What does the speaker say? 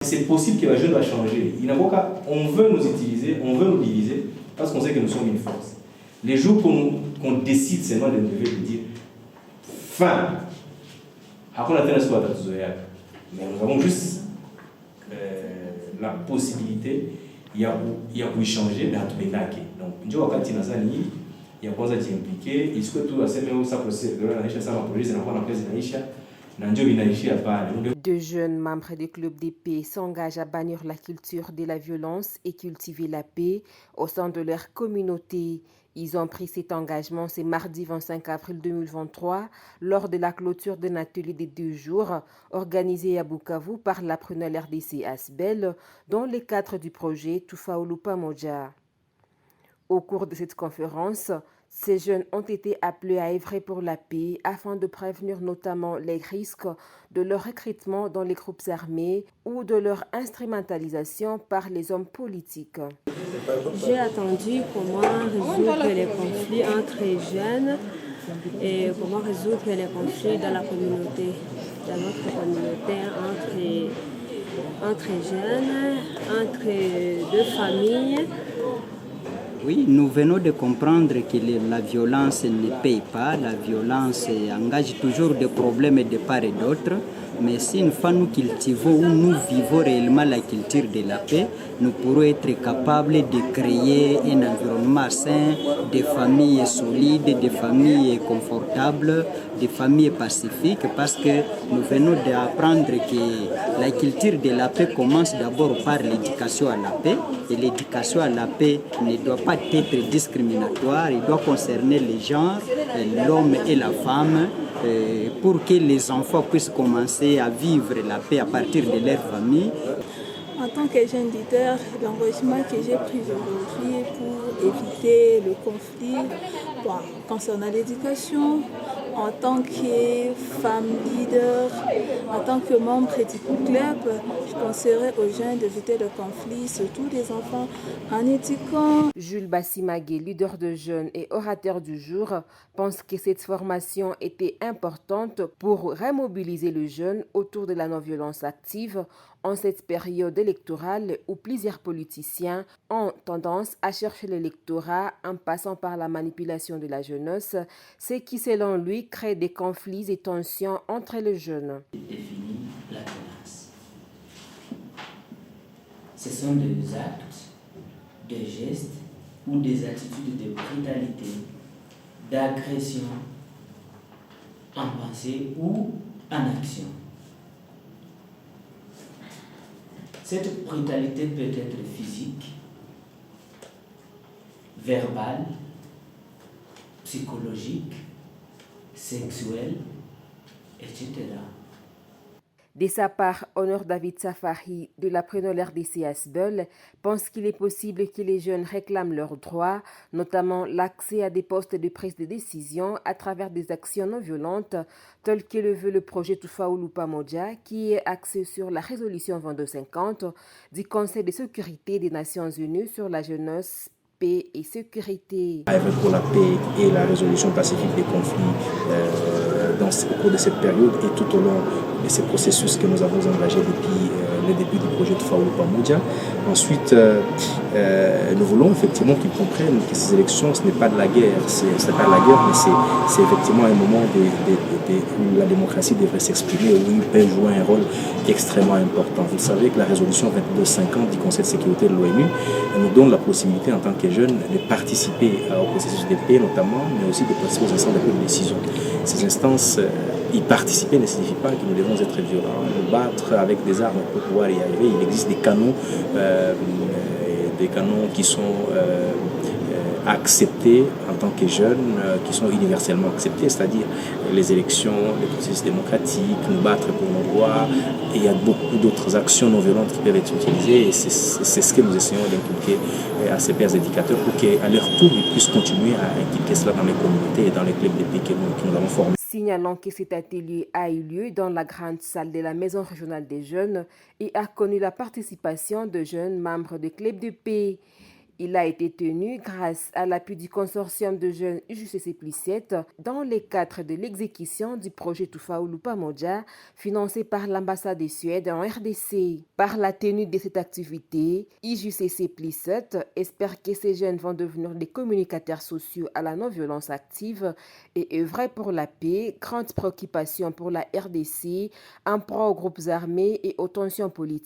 c'est possible que la jeune va changer. Il n'a pas qu'à, on veut nous utiliser, on veut nous diviser, parce qu'on sait que nous sommes une force. Les jours qu'on décide seulement de lever et de dire fin, mais nous avons juste la possibilité, il y a pour changer, mais à tout le monde. Donc, il y a quoi impliqué, il se peut tout à ce moment où ça procède, ça va produire, c'est la place de De jeunes membres du club d'épée s'engagent à bannir la culture de la violence et cultiver la paix au sein de leur communauté. Ils ont pris cet engagement ce mardi 25 avril 2023 lors de la clôture d'un atelier de 2 jours organisé à Bukavu par l'apprenant RDC Asbel dans le cadre du projet Tufaulu Pamoja. Au cours de cette conférence, ces jeunes ont été appelés à œuvrer pour la paix afin de prévenir notamment les risques de leur recrutement dans les groupes armés ou de leur instrumentalisation par les hommes politiques. J'ai attendu comment résoudre les conflits entre jeunes et comment résoudre les conflits dans la communauté, dans notre communauté, entre jeunes, entre deux familles. Oui, nous venons de comprendre que la violence ne paye pas, la violence engage toujours des problèmes de part et d'autre. Mais si une fois nous cultivons ou nous vivons réellement la culture de la paix, nous pourrons être capables de créer un environnement sain, des familles solides, des familles confortables, des familles pacifiques, parce que nous venons d'apprendre que la culture de la paix commence d'abord par l'éducation à la paix, et l'éducation à la paix ne doit pas être discriminatoire, il doit concerner les genres, l'homme et la femme, pour que les enfants puissent commencer à vivre la paix à partir de leur famille. En tant que jeune leader, l'engagement que j'ai pris aujourd'hui pour éviter le conflit concernant l'éducation, en tant que femme leader, en tant que membre du club, je conseillerais aux jeunes d'éviter le conflit, surtout des enfants, en éduquant. Jules Bassimagé, leader de jeunes et orateur du jour, pense que cette formation était importante pour remobiliser les jeunes autour de la non-violence active en cette période électorale où plusieurs politiciens ont tendance à chercher l'électorat en passant par la manipulation de la jeunesse, ce qui, selon lui, crée des conflits et tensions entre les jeunes. Définir la violence. Ce sont des actes, des gestes ou des attitudes de brutalité, d'agression en pensée ou en action. Cette brutalité peut être physique, verbale, psychologique, sexuelle, etc. De sa part, Honor David Safari de l'apprenant RDC Asbel pense qu'il est possible que les jeunes réclament leurs droits, notamment l'accès à des postes de prise de décision à travers des actions non violentes, telles que le veut le projet Tufaulu Pamoja, qui est axé sur la résolution 2250 du Conseil de sécurité des Nations Unies sur la jeunesse, paix et sécurité. Pour la paix et la résolution pacifique des conflits au cours de cette période et tout au long de ces processus que nous avons engagés depuis le début du projet de Tufaulu Pamoja. Ensuite, nous voulons effectivement qu'ils comprennent que ces élections, ce n'est pas de la guerre, c'est pas de la guerre, mais c'est effectivement un moment où la démocratie devrait s'exprimer, où ils peuvent jouer un rôle extrêmement important. Vous savez que la résolution 2250 du Conseil de sécurité de l'ONU nous donne la possibilité en tant que jeunes de participer au processus de paix notamment, mais aussi de participer aux instances de décision. Ces instances, y participer ne signifie pas que nous devons être violents, nous battre avec des armes pour pouvoir y arriver. Il existe des canons qui sont acceptés en tant que jeunes, qui sont universellement acceptés, c'est-à-dire les élections, les processus démocratiques, nous battre pour nos droits, et il y a beaucoup d'autres actions non violentes qui peuvent être utilisées, et c'est ce que nous essayons d'inculquer à ces pères éducateurs pour qu'à leur tour, ils puissent continuer à inculquer cela dans les communautés et dans les clubs d'épique que nous avons formés. Signalons que cet atelier a eu lieu dans la grande salle de la Maison régionale des jeunes et a connu la participation de jeunes membres de clubs de paix. Il a été tenu grâce à l'appui du consortium de jeunes UJCC+7 dans le cadre de l'exécution du projet Tufaulu Pamoja financé par l'ambassade de Suède en RDC. Par la tenue de cette activité, UJCC+7 espère que ces jeunes vont devenir des communicateurs sociaux à la non-violence active et œuvrer pour la paix, grande préoccupation pour la RDC, en pro aux groupes armés et aux tensions politiques.